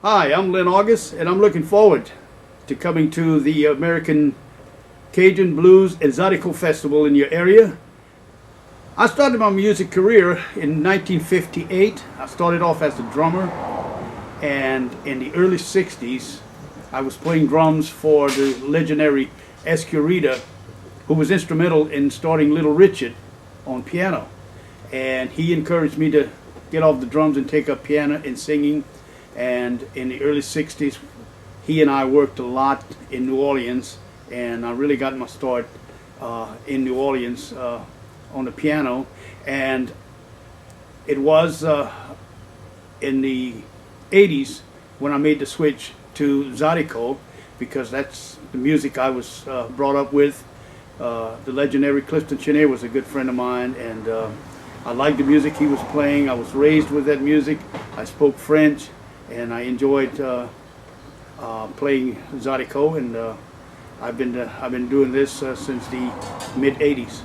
Hi, I'm Lynn August, and I'm looking forward to coming to the American Cajun Blues and Zydeco Festival in your area. I started my music career in 1958. I started off as a drummer, and in the early 60s, I was playing drums for the legendary Escurita, who was instrumental in starting Little Richard on piano. And he encouraged me to get off the drums and take up piano and singing. And in the early 60s, he and I worked a lot in New Orleans, and I really got my start in New Orleans on the piano. And it was in the 80s when I made the switch to Zydeco, because that's the music I was brought up with. The legendary Clifton Chenier was a good friend of mine, and I liked the music he was playing. I was raised with that music. I spoke French, and I enjoyed playing Zydeco, and I've been doing this since the mid '80s.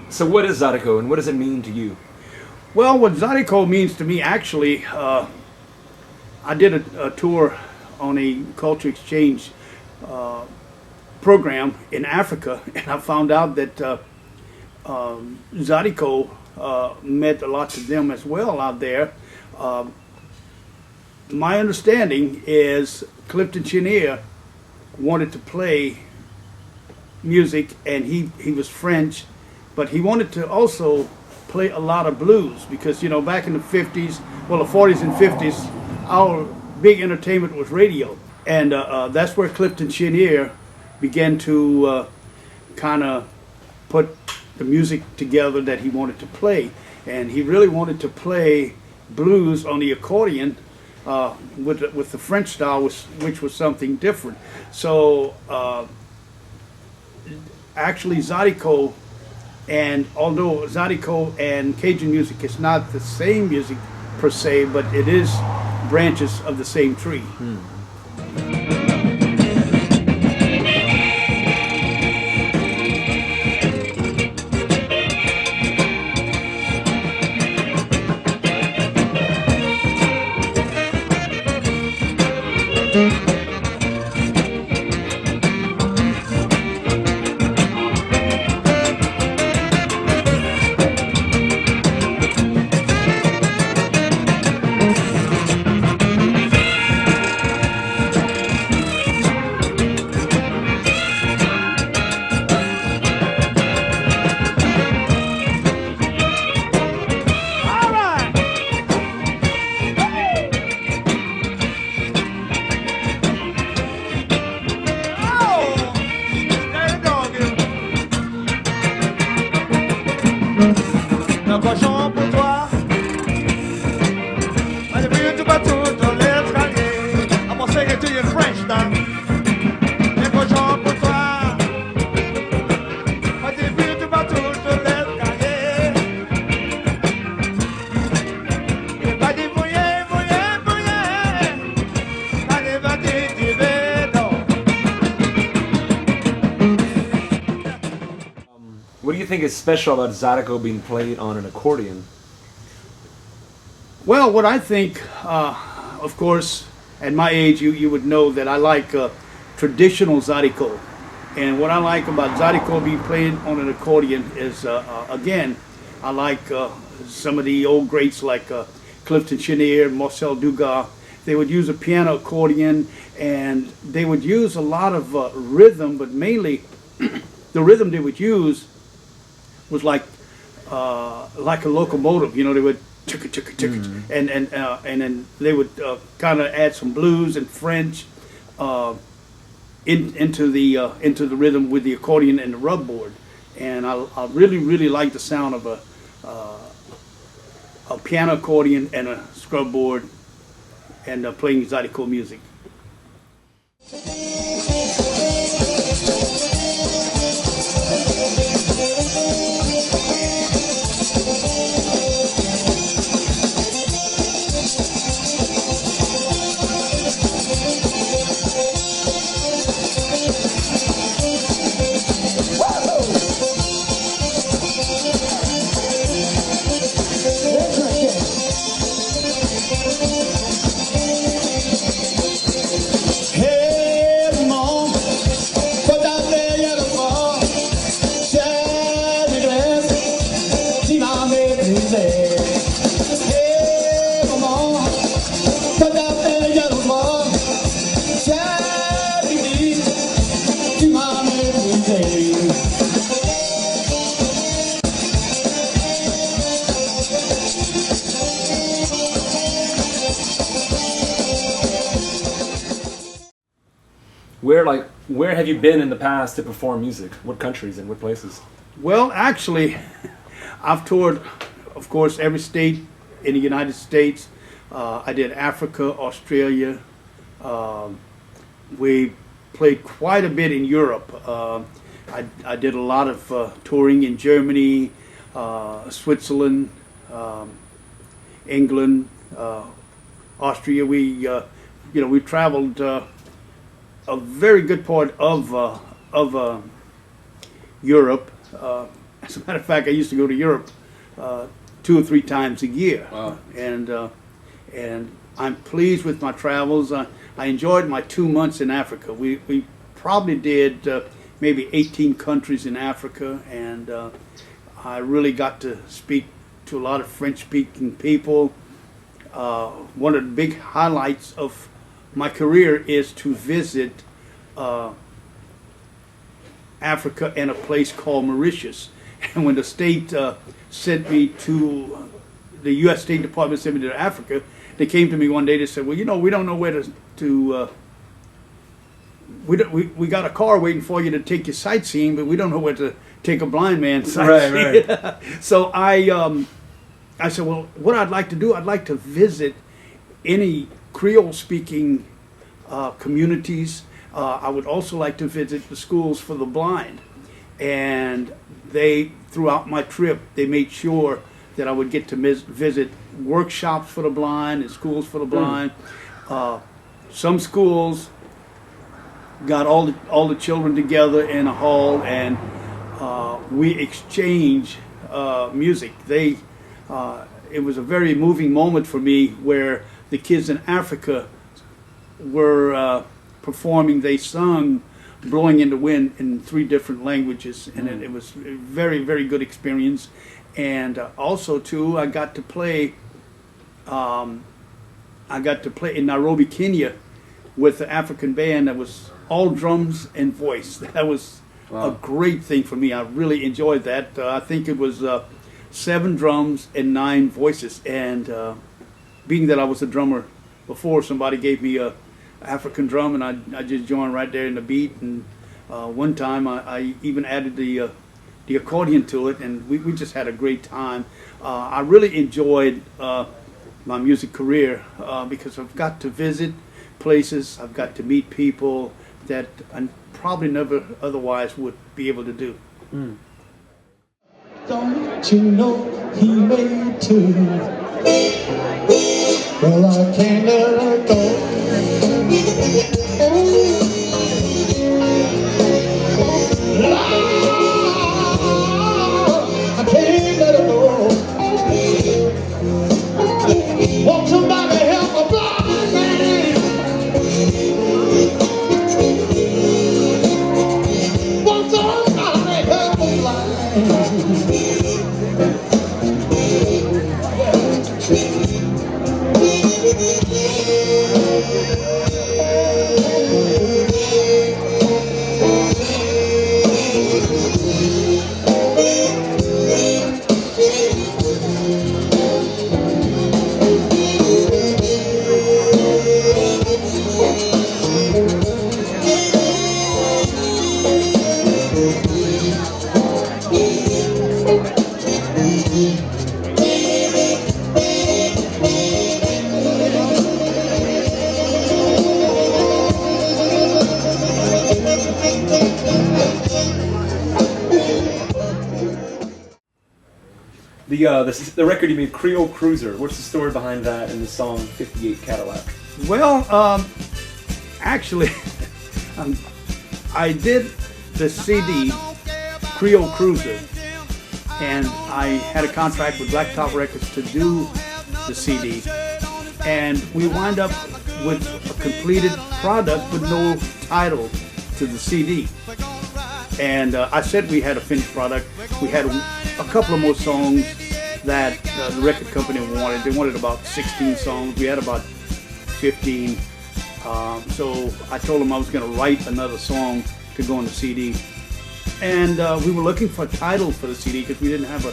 So what is Zydeco, and what does it mean to you? Well, what Zydeco means to me, actually, I did a tour on a culture exchange program in Africa, and I found out that Zydeco meant a lot to them as well out there. My understanding is Clifton Chenier wanted to play music, and he was French, but he wanted to also play a lot of blues, because, you know, back in the 50s, well, the 40s and 50s, our big entertainment was radio. And that's where Clifton Chenier began to kind of put the music together that he wanted to play. And he really wanted to play blues on the accordion with the French style, which was something different. So actually Zydeco, and although Zydeco and Cajun music is not the same music per se, but it is branches of the same tree. What do you think is special about Zydeco being played on an accordion? Well, what I think, of course, at my age, you would know that I like traditional Zydeco. And what I like about Zydeco being played on an accordion is, again, I like some of the old greats like Clifton Chenier, Marcel Dugas. They would use a piano accordion, and they would use a lot of rhythm, but mainly the rhythm they would use was like a locomotive. You know, they would chicka chicka chicka, and then they would kind of add some blues and French into the rhythm with the accordion and the rub board. And I really like the sound of a piano accordion and a scrub board and playing Zydeco music. Where have you been in the past to perform music? What countries and what places? Well, actually, I've toured, of course, every state in the United States. I did Africa, Australia. We played quite a bit in Europe. I did a lot of touring in Germany, Switzerland, England, Austria. We traveled a very good part of Europe. As a matter of fact, I used to go to Europe 2 or 3 times a year. Wow. And I'm pleased with my travels. I enjoyed my 2 months in Africa. We probably did maybe 18 countries in Africa, and I really got to speak to a lot of French-speaking people. One of the big highlights of my career is to visit Africa and a place called Mauritius. And when the state sent me to, the U.S. State Department sent me to Africa, they came to me one day, they said, well, we don't know where we got a car waiting for you to take you sightseeing, but we don't know where to take a blind man sightseeing. Right. So I said, well, what I'd like to do, I'd like to visit any Creole-speaking communities. I would also like to visit the schools for the blind. And throughout my trip, they made sure that I would get to visit workshops for the blind and schools for the blind. Some schools got all the children together in a hall, and we exchanged music. It was a very moving moment for me where the kids in Africa were performing. They sung "Blowing in the Wind" in 3 different languages, and it was a very, very good experience. And also too, I got to play in Nairobi, Kenya, with an African band that was all drums and voice. That was a great thing for me. I really enjoyed that. I think it was 7 drums and 9 voices. And being that I was a drummer before, somebody gave me a African drum, and I just joined right there in the beat. And one time I even added the accordion to it, and we just had a great time. I really enjoyed my music career because I've got to visit places, I've got to meet people that I probably never otherwise would be able to do. Don't you know he made 2? Well, I can't let her go. I can't let her go. Won't somebody help a blind man? the record you made, Creole Cruiser. What's the story behind that and the song 58 Cadillac? Well, actually, I did the CD Creole Cruiser, and I had a contract with Blacktop Records to do the CD, and we wind up with a completed product with no title to the CD. And I said we had a finished product. We had a couple of more songs that the record company wanted. They wanted about 16 songs. We had about 15. So I told them I was going to write another song to go on the CD. And we were looking for a title for the CD because we didn't have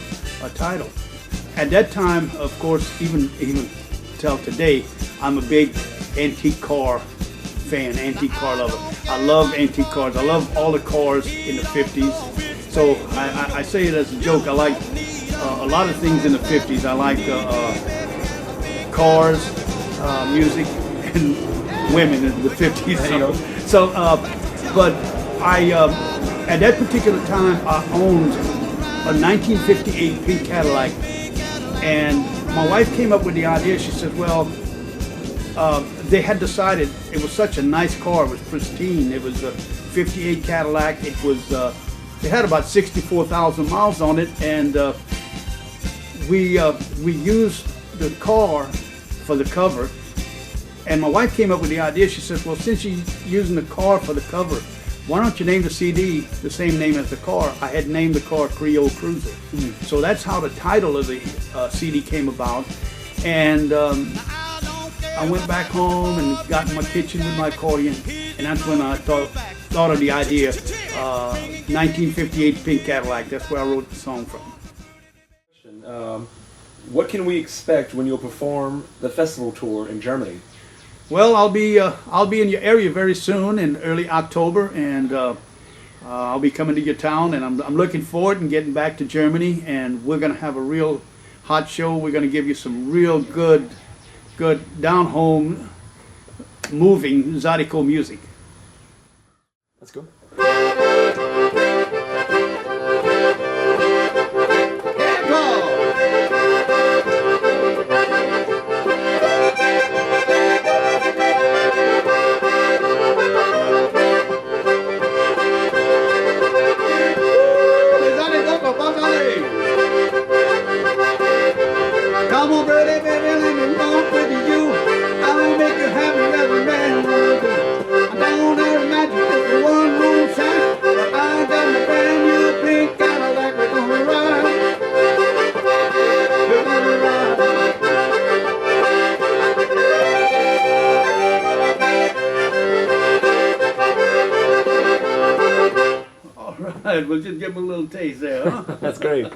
a title. At that time, of course, even till today, I'm a big antique car fan, antique car lover. I love antique cars. I love all the cars in the 50s. So I say it as a joke. I like a lot of things in the 50s. I like cars, music, and women in the 50s. So but I, at that particular time, I owned a 1958 pink Cadillac, and my wife came up with the idea. She said, well, they had decided it was such a nice car. It was pristine. It was a 58 Cadillac. It was, it had about 64,000 miles on it, and we used the car for the cover. And my wife came up with the idea. She says, well, since you're using the car for the cover, why don't you name the CD the same name as the car? I had named the car Creole Cruiser. So that's how the title of the CD came about. And I went back home and got in my kitchen with my accordion, and that's when I thought of the idea, 1958 Pink Cadillac. That's where I wrote the song from. What can we expect when you'll perform the festival tour in Germany? Well, I'll be in your area very soon in early October, and I'll be coming to your town, and I'm looking forward and getting back to Germany, and we're going to have a real hot show. We're going to give you some real good down-home, moving Zydeco music. Let's go. Come on, baby, baby, let me walk with you. I will make you happy as a man will do. I don't have magic just a one-room shack, but I got my brand new pink Cadillac. We're gonna ride. We're gonna ride. All right, we'll just give them a little taste there, huh? That's great.